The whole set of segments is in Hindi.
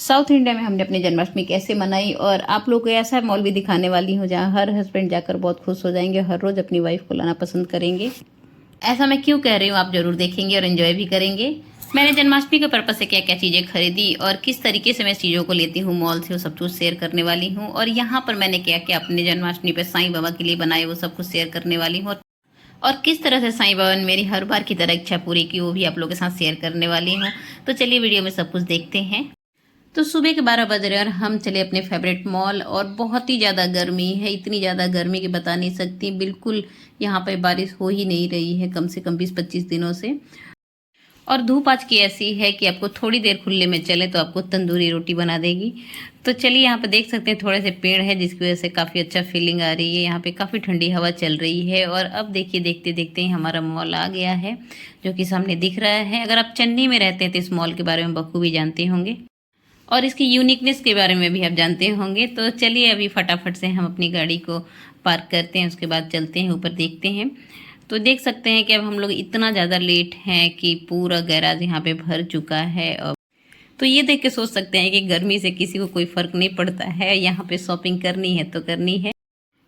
साउथ इंडिया में हमने अपनी जन्माष्टमी कैसे मनाई और आप लोगों को ऐसा मॉल भी दिखाने वाली हूँ जहाँ हर हस्बैंड जाकर बहुत खुश हो जाएंगे और हर रोज़ अपनी वाइफ को लाना पसंद करेंगे। ऐसा मैं क्यों कह रही हूँ, आप जरूर देखेंगे और एंजॉय भी करेंगे। मैंने जन्माष्टमी के पर्पज से क्या क्या चीज़ें खरीदी और किस तरीके से मैं चीज़ों को लेती हूँ मॉल से, वो सब कुछ शेयर करने वाली हूँ। और यहाँ पर मैंने क्या क्या अपने जन्माष्टमी पर साईं बाबा के लिए बनाए वो सब कुछ शेयर करने वाली हूँ। और किस तरह से साईं बाबा ने मेरी हर बार की तरह इच्छा पूरी की वो भी आप लोगों के साथ शेयर करने वाली हूँ। तो चलिए वीडियो में सब कुछ देखते हैं। तो सुबह के 12 बज रहे और हम चले अपने फेवरेट मॉल और बहुत ही ज़्यादा गर्मी है, इतनी ज़्यादा गर्मी कि बता नहीं सकती। बिल्कुल यहाँ पे बारिश हो ही नहीं रही है कम से कम 20-25 दिनों से। और धूप आज की ऐसी है कि आपको थोड़ी देर खुले में चले तो आपको तंदूरी रोटी बना देगी। तो चलिए यहाँ पे देख सकते हैं थोड़े से पेड़ है जिसकी वजह से काफ़ी अच्छा फीलिंग आ रही है। यहाँ पे काफ़ी ठंडी हवा चल रही है। और अब देखिए देखते देखते ही हमारा मॉल आ गया है जो कि सामने दिख रहा है। अगर आप चेन्नई में रहते हैं तो इस मॉल के बारे में बखूबी जानते होंगे और इसकी यूनिकनेस के बारे में भी आप जानते होंगे। तो चलिए अभी फटाफट से हम अपनी गाड़ी को पार्क करते हैं, उसके बाद चलते हैं ऊपर देखते हैं। तो देख सकते हैं कि अब हम लोग इतना ज़्यादा लेट हैं कि पूरा गैराज यहाँ पे भर चुका है। और तो ये देख के सोच सकते हैं कि गर्मी से किसी को कोई फ़र्क नहीं पड़ता है, यहाँ पे शॉपिंग करनी है तो करनी है।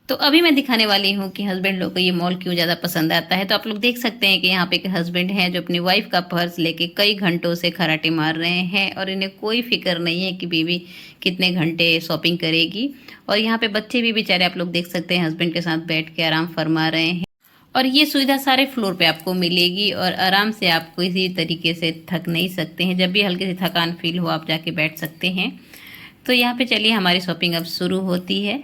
तो अभी मैं दिखाने वाली हूँ कि हस्बैंड लोग को ये मॉल क्यों ज़्यादा पसंद आता है। तो आप लोग देख सकते हैं कि यहाँ पे एक हस्बैंड हैं जो अपनी वाइफ का पर्स लेके कई घंटों से खराटे मार रहे हैं और इन्हें कोई फिक्र नहीं है कि बीवी कितने घंटे शॉपिंग करेगी। और यहाँ पे बच्चे भी बेचारे आप लोग देख सकते हैं हस्बैंड के साथ बैठ के आराम फरमा रहे हैं। और ये सुविधा सारे फ्लोर पे आपको मिलेगी और आराम से आप किसी तरीके से थक नहीं सकते हैं। जब भी हल्की सी थकान फील हो आप जाके बैठ सकते हैं। तो यहाँ पे चलिए हमारी शॉपिंग अब शुरू होती है।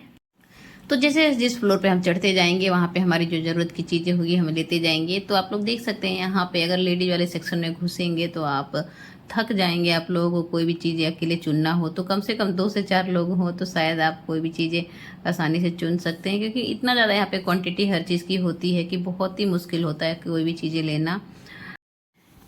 तो जैसे जिस फ्लोर पे हम चढ़ते जाएंगे वहाँ पे हमारी जो ज़रूरत की चीज़ें होगी हम लेते जाएंगे। तो आप लोग देख सकते हैं यहाँ पे अगर लेडीज वाले सेक्शन में घुसेंगे तो आप थक जाएंगे। आप लोगों को कोई भी चीज़ें अकेले चुनना हो तो कम से कम 2 से 4 लोग हो तो शायद आप कोई भी चीज़ें आसानी से चुन सकते हैं, क्योंकि इतना ज़्यादा यहाँ पे क्वांटिटी हर चीज़ की होती है कि बहुत ही मुश्किल होता है कोई भी चीज़ें लेना,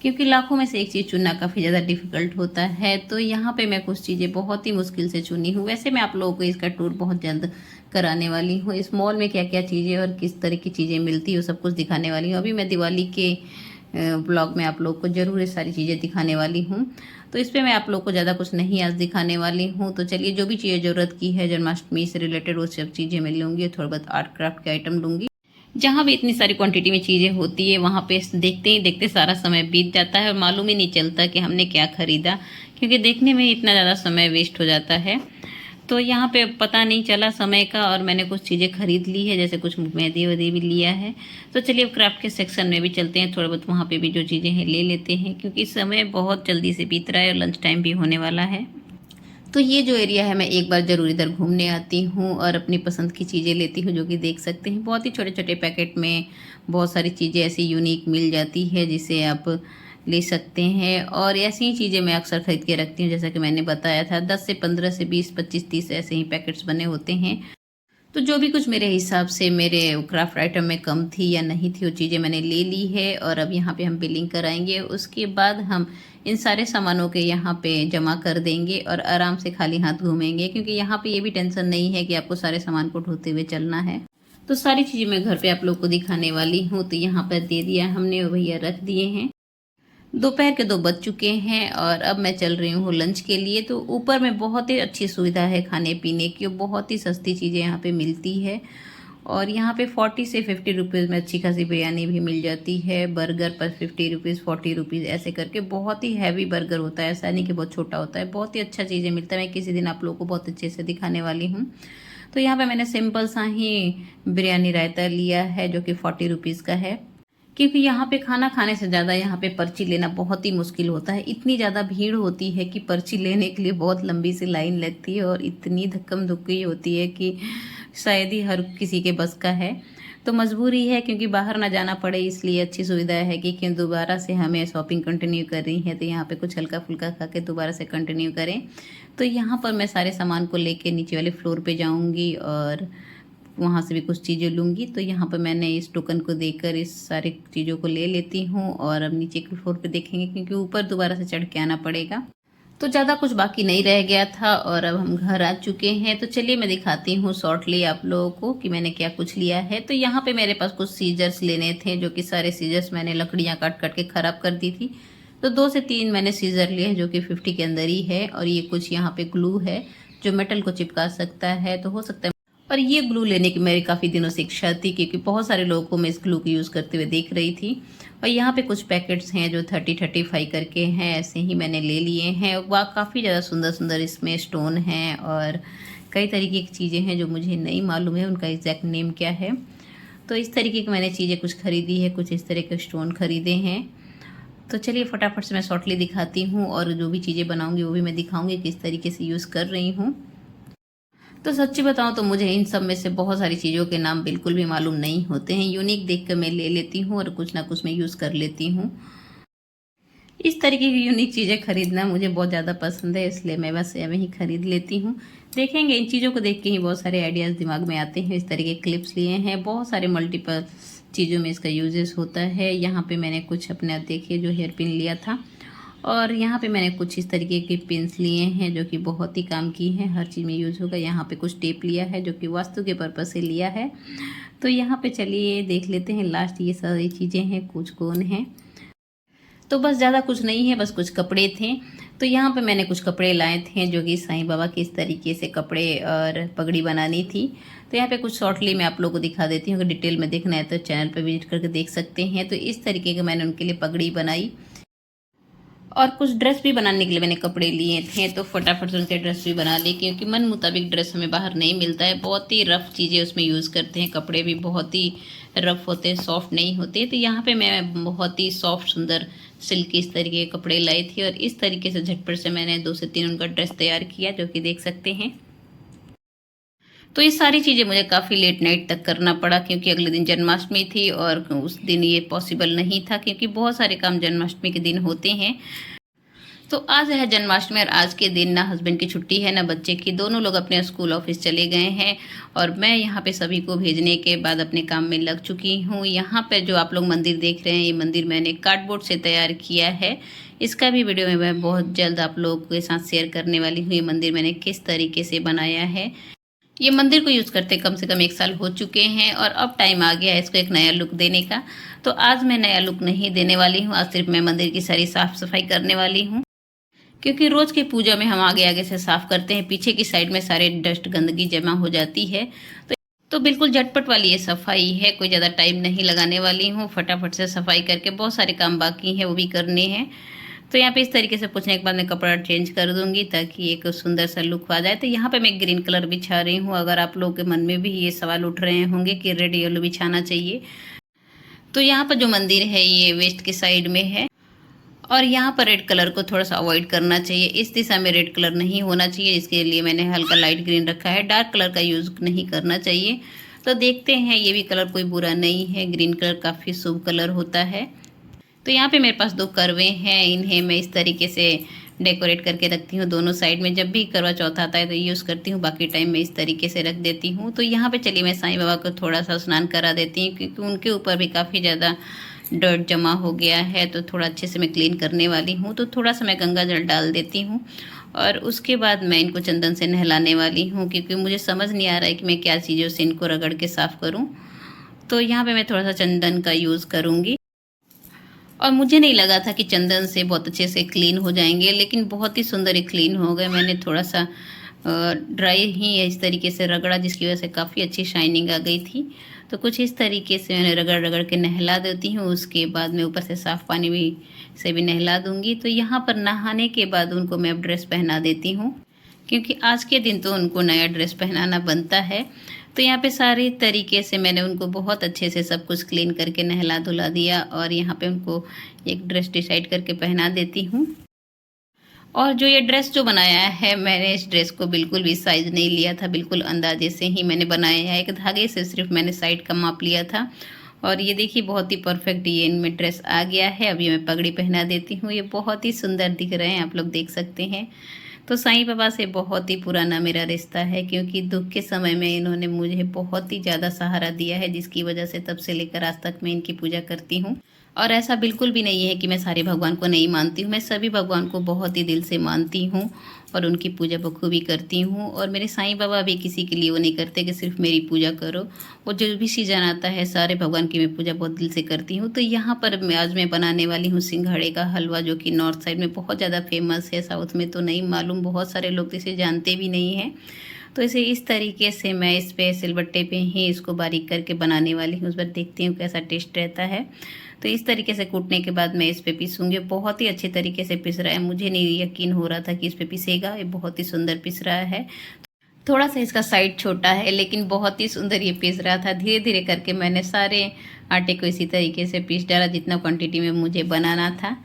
क्योंकि लाखों में से एक चीज़ चुनना काफ़ी ज़्यादा डिफिकल्ट होता है। तो यहाँ पे मैं कुछ चीज़ें बहुत ही मुश्किल से चुनी हूँ। वैसे मैं आप लोगों को इसका टूर बहुत जल्द कराने वाली हूँ। इस मॉल में क्या क्या चीज़ें और किस तरह की चीज़ें मिलती है वो सब कुछ दिखाने वाली हूँ। अभी मैं दिवाली के ब्लॉग में आप लोग को ज़रूर ये सारी चीज़ें दिखाने वाली हूँ। तो इस पर मैं आप लोग को ज़्यादा कुछ नहीं आज दिखाने वाली हूँ। तो चलिए जो भी चीज़ें ज़रूरत की है जन्माष्टमी से रिलेटेड वो सब चीज़ें मैं लूँगी। थोड़ा बहुत आर्ट क्राफ्ट के आइटम लूँगी। जहाँ भी इतनी सारी क्वांटिटी में चीज़ें होती है वहाँ पे देखते ही देखते सारा समय बीत जाता है और मालूम ही नहीं चलता कि हमने क्या खरीदा, क्योंकि देखने में इतना ज़्यादा समय वेस्ट हो जाता है। तो यहाँ पे पता नहीं चला समय का और मैंने कुछ चीज़ें खरीद ली है, जैसे कुछ मेहंदी वेहदी भी लिया है। तो चलिए अब क्राफ्ट के सेक्शन में भी चलते हैं, थोड़ा बहुत वहाँ पे भी जो चीज़ें हैं ले लेते हैं, क्योंकि समय बहुत जल्दी से बीत रहा है और लंच टाइम भी होने वाला है। तो ये जो एरिया है मैं एक बार ज़रूर इधर घूमने आती हूँ और अपनी पसंद की चीज़ें लेती हूँ, जो कि देख सकते हैं बहुत ही छोटे छोटे पैकेट में बहुत सारी चीज़ें ऐसी यूनिक मिल जाती है जिसे आप ले सकते हैं। और ऐसी ही चीज़ें मैं अक्सर खरीद के रखती हूँ, जैसा कि मैंने बताया था 10 से 15 से 20 25 30 ऐसे ही पैकेट्स बने होते हैं। तो जो भी कुछ मेरे हिसाब से मेरे क्राफ्ट आइटम में कम थी या नहीं थी वो चीज़ें मैंने ले ली है। और अब यहाँ पे हम बिलिंग कराएंगे, उसके बाद हम इन सारे सामानों के यहाँ पे जमा कर देंगे और आराम से खाली हाथ घूमेंगे, क्योंकि यहाँ पे ये भी टेंशन नहीं है कि आपको सारे सामान को ढोते हुए चलना है। तो सारी चीज़ें मैं घर पे आप लोग को दिखाने वाली हूँ। तो यहाँ पर दे दिया हमने, भैया रख दिए हैं। दोपहर के 2 बज चुके हैं और अब मैं चल रही हूँ लंच के लिए। तो ऊपर में बहुत ही अच्छी सुविधा है खाने पीने की, बहुत ही सस्ती चीज़ें यहाँ पे मिलती है। और यहाँ पे 40 से 50 रुपीज़ में अच्छी खासी बिरयानी भी मिल जाती है। बर्गर पर 50 रुपीज़ 40 रुपीज़ ऐसे करके बहुत ही हैवी बर्गर होता है, ऐसा नहीं कि बहुत छोटा होता है, बहुत ही अच्छा चीज़ें मिलता है। मैं किसी दिन आप लोगों को बहुत अच्छे से दिखाने वाली हूँ। तो यहाँ पे मैंने सिंपल सा ही बिरयानी रायता लिया है जो कि 40 रुपीज़ का है, क्योंकि यहाँ पे खाना खाने से ज़्यादा यहाँ पे पर्ची लेना बहुत ही मुश्किल होता है। इतनी ज़्यादा भीड़ होती है कि पर्ची लेने के लिए बहुत लंबी सी लाइन लगती है और इतनी धक्कम धुक्की होती है कि शायद ही हर किसी के बस का है। तो मजबूरी है, क्योंकि बाहर ना जाना पड़े, इसलिए अच्छी सुविधा है कि क्यों दोबारा से हमें शॉपिंग कंटिन्यू कर रही है तो यहाँ पे कुछ हल्का फुल्का खा के दोबारा से कंटिन्यू करें। तो यहाँ पर मैं सारे सामान को लेके नीचे वाले फ्लोर पे जाऊँगी और वहाँ से भी कुछ चीज़ें लूँगी। तो यहाँ पर मैंने इस टोकन को देकर इस सारे चीज़ों को ले लेती हूँ और अब नीचे के फ्लोर पे देखेंगे, क्योंकि ऊपर दोबारा से चढ़ के आना पड़ेगा। तो ज़्यादा कुछ बाकी नहीं रह गया था और अब हम घर आ चुके हैं। तो चलिए मैं दिखाती हूँ शॉर्टली आप लोगों को कि मैंने क्या कुछ लिया है। तो यहाँ पे मेरे पास कुछ सीजर्स लेने थे, जो कि सारे सीजर्स मैंने लकड़ियाँ काट काट के ख़राब कर दी थी। तो 2 से 3 मैंने सीज़र लिए हैं जो कि 50 के अंदर ही है, और ये कुछ यहाँ पे ग्लू है जो मेटल को चिपका सकता है, तो हो सकता है। और ये ग्लू लेने की मेरी काफ़ी दिनों से इच्छा थी, क्योंकि बहुत सारे लोगों को मैं इस ग्लू को यूज़ करते हुए देख रही थी। और यहाँ पे कुछ पैकेट्स हैं जो 30-35 करके हैं, ऐसे ही मैंने ले लिए हैं। वह काफ़ी ज़्यादा सुंदर सुंदर इसमें स्टोन हैं और कई तरीके की चीज़ें हैं जो मुझे नहीं मालूम है उनका एग्जैक्ट नेम क्या है। तो इस तरीके की मैंने चीज़ें कुछ खरीदी है, कुछ इस तरह के स्टोन खरीदे हैं। तो चलिए फटाफट से मैं शॉर्टली दिखाती हूँ, और जो भी चीज़ें बनाऊँगी वो भी मैं दिखाऊँगी किस तरीके से यूज़ कर रही हूँ। तो सच्ची बताऊँ तो मुझे इन सब में से बहुत सारी चीज़ों के नाम बिल्कुल भी मालूम नहीं होते हैं। यूनिक देख कर मैं ले लेती हूँ और कुछ ना कुछ मैं यूज़ कर लेती हूँ। इस तरीके की यूनिक चीज़ें खरीदना मुझे बहुत ज़्यादा पसंद है, इसलिए मैं बस एवं ही खरीद लेती हूँ। देखेंगे, इन चीज़ों को देख के ही बहुत सारे आइडियाज़ दिमाग में आते हैं। इस तरीके क्लिप्स लिए हैं, बहुत सारे मल्टीपल चीज़ों में इसका यूजेस होता है। यहाँ पे मैंने कुछ अपने देखिए जो हेयर पिन लिया था, और यहाँ पे मैंने कुछ इस तरीके के पिन्स लिए हैं जो कि बहुत ही काम की हैं, हर चीज़ में यूज़ होगा। यहाँ पे कुछ टेप लिया है जो कि वास्तु के पर्पज़ से लिया है। तो यहाँ पे चलिए देख लेते हैं लास्ट ये सारी चीज़ें हैं, कुछ कौन हैं। तो बस ज़्यादा कुछ नहीं है, बस कुछ कपड़े थे। तो यहाँ पे मैंने कुछ कपड़े लाए थे जो कि साईं बाबा के इस तरीके से कपड़े और पगड़ी बनानी थी। तो यहाँ पे कुछ शॉर्टली मैं आप लोगों को दिखा देती हूँ, अगर डिटेल में देखना है तो चैनल पर विजिट करके देख सकते हैं। तो इस तरीके का मैंने उनके लिए पगड़ी बनाई, और कुछ ड्रेस भी बनाने के लिए मैंने कपड़े लिए थे। तो फटाफट से उनके ड्रेस भी बना ली, क्योंकि मन मुताबिक ड्रेस हमें बाहर नहीं मिलता है। बहुत ही रफ़ चीज़ें उसमें यूज़ करते हैं, कपड़े भी बहुत ही रफ़ होते हैं, सॉफ्ट नहीं होते। तो यहाँ पे मैं बहुत ही सॉफ्ट सुंदर सिल्की इस तरीके के कपड़े लाई थी, और इस तरीके से झटपट से मैंने 2 से 3 उनका ड्रेस तैयार किया, जो कि देख सकते हैं। तो ये सारी चीज़ें मुझे काफ़ी लेट नाइट तक करना पड़ा, क्योंकि अगले दिन जन्माष्टमी थी और उस दिन ये पॉसिबल नहीं था, क्योंकि बहुत सारे काम जन्माष्टमी के दिन होते हैं। तो आज है जन्माष्टमी, और आज के दिन ना हस्बैंड की छुट्टी है ना बच्चे की, दोनों लोग अपने स्कूल ऑफिस चले गए हैं, और मैं यहाँ पे सभी को भेजने के बाद अपने काम में लग चुकी हूँ। यहाँ पे जो आप लोग मंदिर देख रहे हैं, ये मंदिर मैंने कार्डबोर्ड से तैयार किया है। इसका भी वीडियो मैं बहुत जल्द आप लोगों के साथ शेयर करने वाली हूँ। ये मंदिर मैंने किस तरीके से बनाया है। ये मंदिर को यूज़ करते कम से कम 1 साल हो चुके हैं, और अब टाइम आ गया है इसको एक नया लुक देने का। तो आज मैं नया लुक नहीं देने वाली हूँ, आज सिर्फ मैं मंदिर की सारी साफ़ सफाई करने वाली हूँ, क्योंकि रोज़ की पूजा में हम आगे आगे से साफ़ करते हैं, पीछे की साइड में सारे डस्ट गंदगी जमा हो जाती है। तो बिल्कुल झटपट वाली ये सफाई है, कोई ज़्यादा टाइम नहीं लगाने वाली हूँ। फटाफट से सफाई करके, बहुत सारे काम बाकी हैं वो भी करने हैं। तो यहाँ पे इस तरीके से पोंछने के बाद मैं कपड़ा चेंज कर दूंगी, ताकि एक सुंदर सा लुक आ जाए। तो यहाँ पे मैं ग्रीन कलर बिछा रही हूँ। अगर आप लोगों के मन में भी ये सवाल उठ रहे होंगे कि रेड येलो बिछाना चाहिए, तो यहाँ पर जो मंदिर है ये वेस्ट की साइड में है, और यहाँ पर रेड कलर को थोड़ा सा अवॉइड करना चाहिए। इस दिशा में रेड कलर नहीं होना चाहिए, इसके लिए मैंने हल्का लाइट ग्रीन रखा है। डार्क कलर का यूज़ नहीं करना चाहिए। तो देखते हैं, ये भी कलर कोई बुरा नहीं है, ग्रीन कलर काफ़ी शुभ कलर होता है। तो यहाँ पे मेरे पास 2 करवे हैं, इन्हें मैं इस तरीके से डेकोरेट करके रखती हूँ दोनों साइड में। जब भी करवा चौथ आता है तो यूज़ करती हूँ, बाकी टाइम में इस तरीके से रख देती हूँ। तो यहाँ पे चलिए मैं साईं बाबा को थोड़ा सा स्नान करा देती हूँ, क्योंकि उनके ऊपर भी काफ़ी ज़्यादा डर्ट जमा हो गया है। तो थोड़ा अच्छे से मैं क्लीन करने वाली हूँ। तो थोड़ा सा मैं गंगा जल डाल देती हूँ, और उसके बाद मैं इनको चंदन से नहलाने वाली हूँ, क्योंकि मुझे समझ नहीं आ रहा है कि मैं क्या चीज़ों से इनको रगड़ के साफ़ करूँ। तो यहाँ पे मैं थोड़ा सा चंदन का यूज़ करूँगी, और मुझे नहीं लगा था कि चंदन से बहुत अच्छे से क्लीन हो जाएंगे, लेकिन बहुत ही सुंदर क्लीन हो गए। मैंने थोड़ा सा ड्राई ही इस तरीके से रगड़ा, जिसकी वजह से काफ़ी अच्छी शाइनिंग आ गई थी। तो कुछ इस तरीके से मैंने रगड़ रगड़ के नहला देती हूँ। उसके बाद मैं ऊपर से साफ़ पानी भी नहला दूँगी। तो यहाँ पर नहाने के बाद उनको मैं अब ड्रेस पहना देती हूँ, क्योंकि आज के दिन तो उनको नया ड्रेस पहनाना बनता है। तो यहाँ पे सारे तरीके से मैंने उनको बहुत अच्छे से सब कुछ क्लीन करके नहला धुला दिया, और यहाँ पे उनको एक ड्रेस डिसाइड करके पहना देती हूँ। और जो ये ड्रेस जो बनाया है, मैंने इस ड्रेस को बिल्कुल भी साइज़ नहीं लिया था, बिल्कुल अंदाजे से ही मैंने बनाया है। एक धागे से सिर्फ मैंने साइड का माप लिया था, और ये देखिए बहुत ही परफेक्ट ये इनमें ड्रेस आ गया है। अभी मैं पगड़ी पहना देती हूँ। ये बहुत ही सुंदर दिख रहे हैं, आप लोग देख सकते हैं। तो साईं बाबा से बहुत ही पुराना मेरा रिश्ता है, क्योंकि दुख के समय में इन्होंने मुझे बहुत ही ज़्यादा सहारा दिया है, जिसकी वजह से तब से लेकर आज तक मैं इनकी पूजा करती हूँ। और ऐसा बिल्कुल भी नहीं है कि मैं सारे भगवान को नहीं मानती हूँ, मैं सभी भगवान को बहुत ही दिल से मानती हूँ। और उनकी पूजा बखूबी करती हूँ। और मेरे साईं बाबा भी किसी के लिए वो नहीं करते कि सिर्फ मेरी पूजा करो, वो जो भी सीज़न आता है सारे भगवान की मैं पूजा बहुत दिल से करती हूँ। तो यहाँ पर आज मैं बनाने वाली हूँ सिंघाड़े का हलवा, जो कि नॉर्थ साइड में बहुत ज़्यादा फेमस है, साउथ में तो नहीं मालूम, बहुत सारे लोग इसे जानते भी नहीं हैं। तो इसे इस तरीके से मैं इस पे सिलबट्टे पे ही इसको बारीक करके बनाने वाली हूँ। उस पर देखती हूँ कैसा टेस्ट रहता है। तो इस तरीके से कूटने के बाद मैं इस पे पीसूँगी। बहुत ही अच्छे तरीके से पिस रहा है, मुझे नहीं यकीन हो रहा था कि इस पे पिसेगा। ये बहुत ही सुंदर पिस रहा है। थोड़ा सा इसका साइज छोटा है लेकिन बहुत ही सुंदर ये पीस रहा था। धीरे धीरे करके मैंने सारे आटे को इसी तरीके से पीस डाला जितना क्वांटिटी में मुझे बनाना था।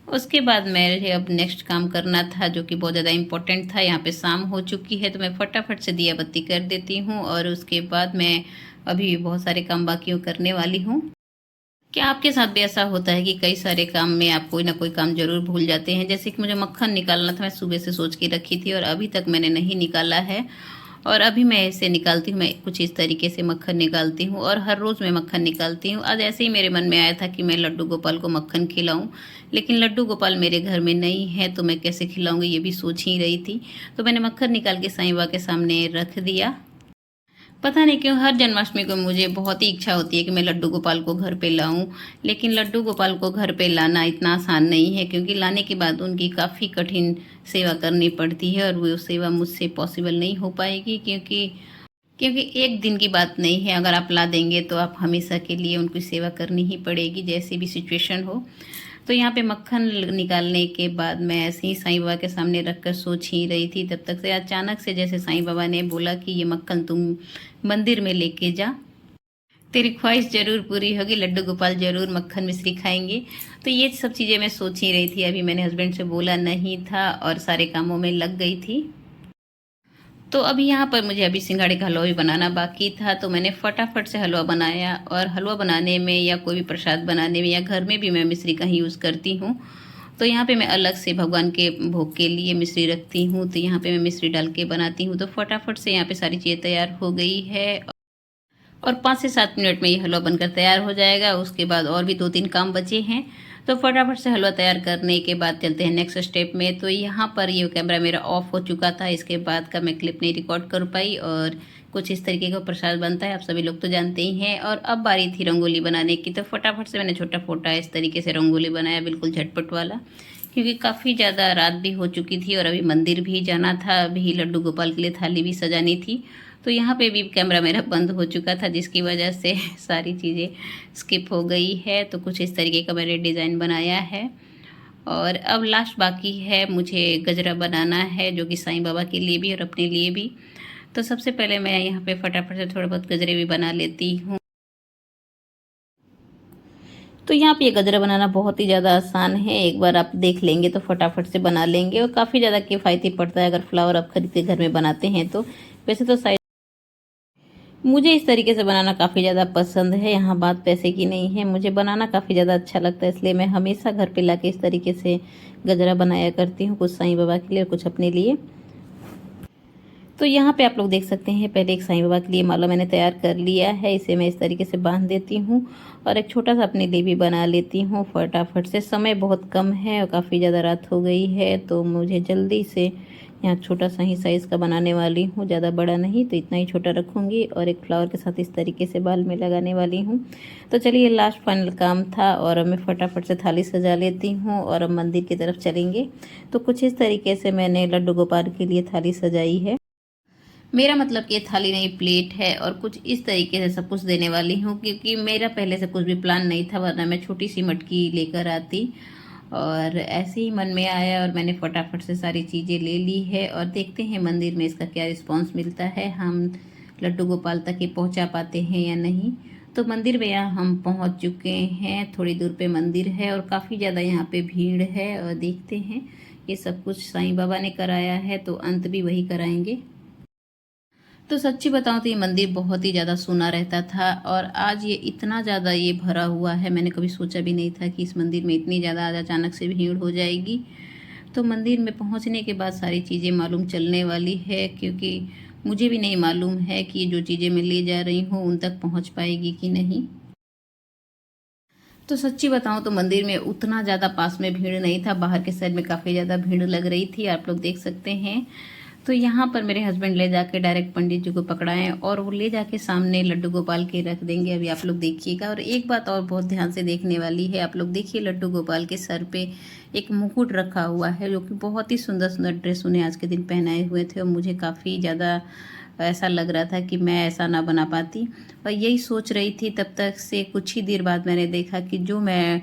उसके बाद मेरे अब नेक्स्ट काम करना था, जो कि बहुत ज़्यादा इम्पोर्टेंट था। यहाँ पे शाम हो चुकी है तो मैं फटाफट से दिया बत्ती कर देती हूँ और उसके बाद मैं अभी भी बहुत सारे काम बाकी करने वाली हूँ। क्या आपके साथ भी ऐसा होता है कि कई सारे काम में आप कोई ना कोई काम ज़रूर भूल जाते हैं? जैसे कि मुझे मक्खन निकालना था, मैं सुबह से सोच के रखी थी और अभी तक मैंने नहीं निकाला है। और अभी मैं इसे निकालती हूँ, मैं कुछ इस तरीके से मक्खन निकालती हूँ और हर रोज़ मैं मक्खन निकालती हूँ। आज ऐसे ही मेरे मन में आया था कि मैं लड्डू गोपाल को मक्खन खिलाऊँ, लेकिन लड्डू गोपाल मेरे घर में नहीं है तो मैं कैसे खिलाऊँगी ये भी सोच ही रही थी। तो मैंने मक्खन निकाल के साईं बाबा के सामने रख दिया। पता नहीं क्यों हर जन्माष्टमी को मुझे बहुत ही इच्छा होती है कि मैं लड्डू गोपाल को घर पे लाऊं, लेकिन लड्डू गोपाल को घर पे लाना इतना आसान नहीं है, क्योंकि लाने के बाद उनकी काफ़ी कठिन सेवा करनी पड़ती है और वो सेवा मुझसे पॉसिबल नहीं हो पाएगी, क्योंकि क्योंकि एक दिन की बात नहीं है। अगर आप ला देंगे तो आप हमेशा के लिए उनकी सेवा करनी ही पड़ेगी, जैसी भी सिचुएशन हो। तो यहाँ पे मक्खन निकालने के बाद मैं ऐसे ही साईं बाबा के सामने रखकर सोच ही रही थी। तब तक से अचानक से जैसे साईं बाबा ने बोला कि ये मक्खन तुम मंदिर में लेके जा, तेरी ख्वाहिश जरूर पूरी होगी, लड्डू गोपाल जरूर मक्खन मिश्री खाएंगे। तो ये सब चीज़ें मैं सोच ही रही थी। अभी मैंने हस्बैंड से बोला नहीं था और सारे कामों में लग गई थी। तो अभी यहाँ पर मुझे अभी सिंघाड़े का हलवा भी बनाना बाकी था, तो मैंने फटाफट से हलवा बनाया। और हलवा बनाने में या कोई भी प्रसाद बनाने में या घर में भी मैं मिश्री का ही यूज़ करती हूँ। तो यहाँ पे मैं अलग से भगवान के भोग के लिए मिश्री रखती हूँ, तो यहाँ पे मैं मिश्री डाल के बनाती हूँ। तो फटाफट से यहाँ पे सारी चीज़ें तैयार हो गई है और 5 से 7 मिनट में ये हलवा बनकर तैयार हो जाएगा। उसके बाद और भी 2-3 काम बचे हैं, तो फटाफट से हलवा तैयार करने के बाद चलते हैं नेक्स्ट स्टेप में। तो यहाँ पर ये कैमरा मेरा ऑफ हो चुका था, इसके बाद का मैं क्लिप नहीं रिकॉर्ड कर पाई। और कुछ इस तरीके का प्रसाद बनता है, आप सभी लोग तो जानते ही हैं। और अब बारी थी रंगोली बनाने की, तो फटाफट से मैंने छोटा फोटा इस तरीके से रंगोली बनाया, बिल्कुल झटपट वाला, क्योंकि काफ़ी ज़्यादा रात भी हो चुकी थी और अभी मंदिर भी जाना था, अभी लड्डू गोपाल के लिए थाली भी सजानी थी। तो यहाँ पे भी कैमरा मेरा बंद हो चुका था, जिसकी वजह से सारी चीज़ें स्किप हो गई है। तो कुछ इस तरीके का मैंने डिज़ाइन बनाया है। और अब लास्ट बाकी है, मुझे गजरा बनाना है, जो कि साईं बाबा के लिए भी और अपने लिए भी। तो सबसे पहले मैं यहाँ पे फटाफट से थोड़े बहुत गजरे भी बना लेती हूँ। तो यहाँ पे ये गजरा बनाना बहुत ही ज़्यादा आसान है, एक बार आप देख लेंगे तो फटाफट से बना लेंगे और काफ़ी ज़्यादा किफ़ायती पड़ता है अगर फ्लावर आप खरीद के घर में बनाते हैं तो। वैसे तो साइज मुझे इस तरीके से बनाना काफ़ी ज़्यादा पसंद है, यहाँ बात पैसे की नहीं है, मुझे बनाना काफ़ी ज़्यादा अच्छा लगता है, इसलिए मैं हमेशा घर पे लाके इस तरीके से गजरा बनाया करती हूँ, कुछ साईं बाबा के लिए और कुछ अपने लिए। तो यहाँ पे आप लोग देख सकते हैं, पहले एक साईं बाबा के लिए माला मैंने तैयार कर लिया है, इसे मैं इस तरीके से बांध देती हूँ और एक छोटा सा अपने लिए भी बना लेती हूँ फटाफट से। समय बहुत कम है और काफ़ी ज़्यादा रात हो गई है, तो मुझे जल्दी से यहाँ छोटा सा ही साइज़ का बनाने वाली हूँ, ज़्यादा बड़ा नहीं, तो इतना ही छोटा रखूँगी और एक फ्लावर के साथ इस तरीके से बाल में लगाने वाली हूँ। तो चलिए लास्ट फाइनल काम था और अब मैं फटाफट से थाली सजा लेती हूँ और अब मंदिर की तरफ चलेंगे। तो कुछ इस तरीके से मैंने लड्डू गोपाल के लिए थाली सजाई है। मेरा मतलब कि ये थाली नहीं प्लेट है और कुछ इस तरीके से सब कुछ देने वाली हूँ, क्योंकि मेरा पहले से कुछ भी प्लान नहीं था, वरना मैं छोटी सी मटकी लेकर आती। और ऐसे ही मन में आया और मैंने फटाफट से सारी चीज़ें ले ली है और देखते हैं मंदिर में इसका क्या रिस्पॉन्स मिलता है, हम लड्डू गोपाल तक ये पहुँचा पाते हैं या नहीं। तो मंदिर में यहाँ हम पहुँच चुके हैं, थोड़ी दूर पे मंदिर है और काफ़ी ज़्यादा यहाँ पे भीड़ है। और देखते हैं, ये सब कुछ साईं बाबा ने कराया है तो अंत भी वही कराएंगे। तो सच्ची बताऊं तो ये मंदिर बहुत ही ज़्यादा सूना रहता था और आज ये इतना ज़्यादा ये भरा हुआ है, मैंने कभी सोचा भी नहीं था कि इस मंदिर में इतनी ज़्यादा अचानक से भीड़ हो जाएगी। तो मंदिर में पहुंचने के बाद सारी चीज़ें मालूम चलने वाली है, क्योंकि मुझे भी नहीं मालूम है कि जो चीज़ें मैं ले जा रही हूँ उन तक पहुँच पाएगी कि नहीं। तो सच्ची बताऊं तो मंदिर में उतना ज़्यादा पास में भीड़ नहीं था, बाहर के साइड में काफ़ी ज़्यादा भीड़ लग रही थी, आप लोग देख सकते हैं। तो यहाँ पर मेरे हस्बैंड ले जाके डायरेक्ट पंडित जी को पकड़ाएं और वो ले जाके सामने लड्डू गोपाल के रख देंगे। अभी आप लोग देखिएगा। और एक बात और बहुत ध्यान से देखने वाली है, आप लोग देखिए लड्डू गोपाल के सर पे एक मुकुट रखा हुआ है, जो कि बहुत ही सुंदर सुंदर ड्रेस उन्हें आज के दिन पहनाए हुए थे और मुझे काफ़ी ज़्यादा ऐसा लग रहा था कि मैं ऐसा ना बना पाती। और यही सोच रही थी तब तक से कुछ ही देर बाद मैंने देखा कि जो मैं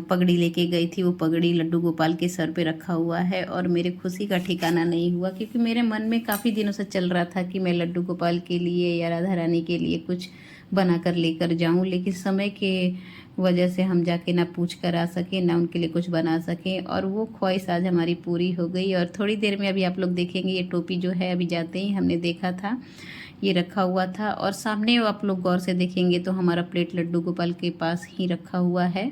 पगड़ी लेके गई थी वो पगड़ी लड्डू गोपाल के सर पे रखा हुआ है। और मेरे खुशी का ठिकाना नहीं हुआ, क्योंकि मेरे मन में काफ़ी दिनों से चल रहा था कि मैं लड्डू गोपाल के लिए या राधा रानी के लिए कुछ बना कर लेकर जाऊं, लेकिन समय के वजह से हम जाके ना पूछ कर आ सके, ना उनके लिए कुछ बना सके। और वो ख्वाहिश आज हमारी पूरी हो गई। और थोड़ी देर में अभी आप लोग देखेंगे ये टोपी जो है, अभी जाते ही हमने देखा था ये रखा हुआ था। और सामने आप लोग गौर से देखेंगे तो हमारा प्लेट लड्डू गोपाल के पास ही रखा हुआ है।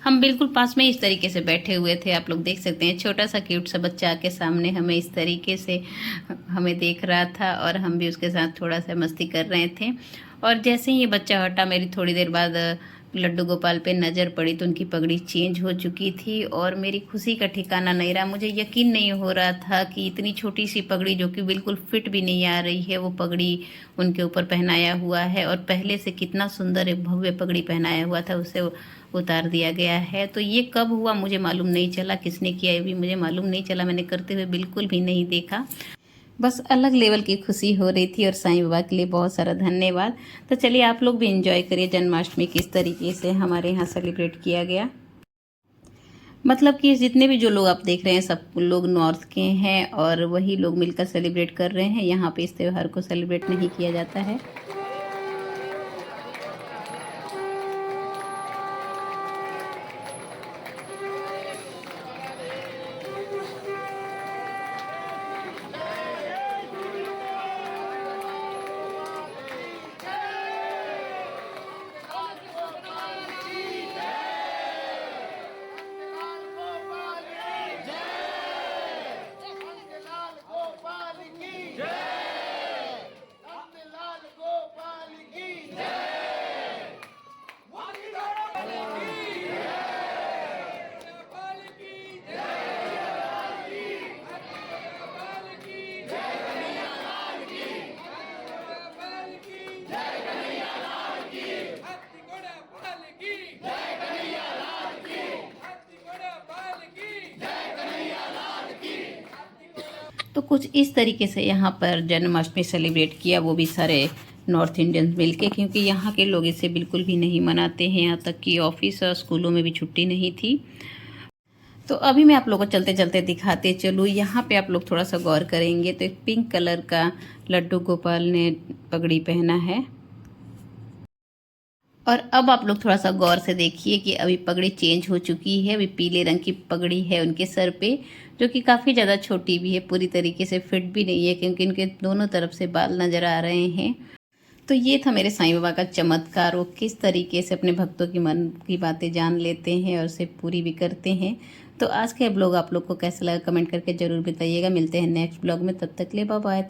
हम बिल्कुल पास में इस तरीके से बैठे हुए थे, आप लोग देख सकते हैं। छोटा सा क्यूट सा बच्चा आके सामने हमें इस तरीके से हमें देख रहा था और हम भी उसके साथ थोड़ा सा मस्ती कर रहे थे। और जैसे ही ये बच्चा हटा, मेरी थोड़ी देर बाद लड्डू गोपाल पे नज़र पड़ी तो उनकी पगड़ी चेंज हो चुकी थी और मेरी खुशी का ठिकाना नहीं रहा। मुझे यकीन नहीं हो रहा था कि इतनी छोटी सी पगड़ी, जो कि बिल्कुल फिट भी नहीं आ रही है, वो पगड़ी उनके ऊपर पहनाया हुआ है। और पहले से कितना सुंदर एक भव्य पगड़ी पहनाया हुआ था, उसे उतार दिया गया है। तो ये कब हुआ मुझे मालूम नहीं चला, किसने किया ये भी मुझे मालूम नहीं चला, मैंने करते हुए बिल्कुल भी नहीं देखा। बस अलग लेवल की खुशी हो रही थी और साईं बाबा के लिए बहुत सारा धन्यवाद। तो चलिए आप लोग भी एंजॉय करिए जन्माष्टमी किस तरीके से हमारे यहाँ सेलिब्रेट किया गया। मतलब कि जितने भी जो लोग आप देख रहे हैं सब लोग नॉर्थ के हैं और वही लोग मिलकर सेलिब्रेट कर रहे हैं। यहाँ पे इस त्यौहार को सेलिब्रेट नहीं किया जाता है। तो कुछ इस तरीके से यहाँ पर जन्माष्टमी सेलिब्रेट किया, वो भी सारे नॉर्थ इंडियंस मिलके, क्योंकि यहाँ के लोग इसे बिल्कुल भी नहीं मनाते हैं। यहाँ तक कि ऑफिस और स्कूलों में भी छुट्टी नहीं थी। तो अभी मैं आप लोगों को चलते चलते दिखाते चलूँ। यहाँ पे आप लोग थोड़ा सा गौर करेंगे तो एक पिंक कलर का लड्डू गोपाल ने पगड़ी पहना है। और अब आप लोग थोड़ा सा गौर से देखिए कि अभी पगड़ी चेंज हो चुकी है। अभी पीले रंग की पगड़ी है उनके सर पे, जो कि काफ़ी ज़्यादा छोटी भी है, पूरी तरीके से फिट भी नहीं है, क्योंकि इनके दोनों तरफ से बाल नज़र आ रहे हैं। तो ये था मेरे साईं बाबा का चमत्कार, वो किस तरीके से अपने भक्तों की मन की बातें जान लेते हैं और उसे पूरी भी करते हैं। तो आज के ब्लॉग आप लोग को कैसा लगा कमेंट करके ज़रूर बताइएगा। मिलते हैं नेक्स्ट ब्लॉग में, तब तक के लिए बाय बाय।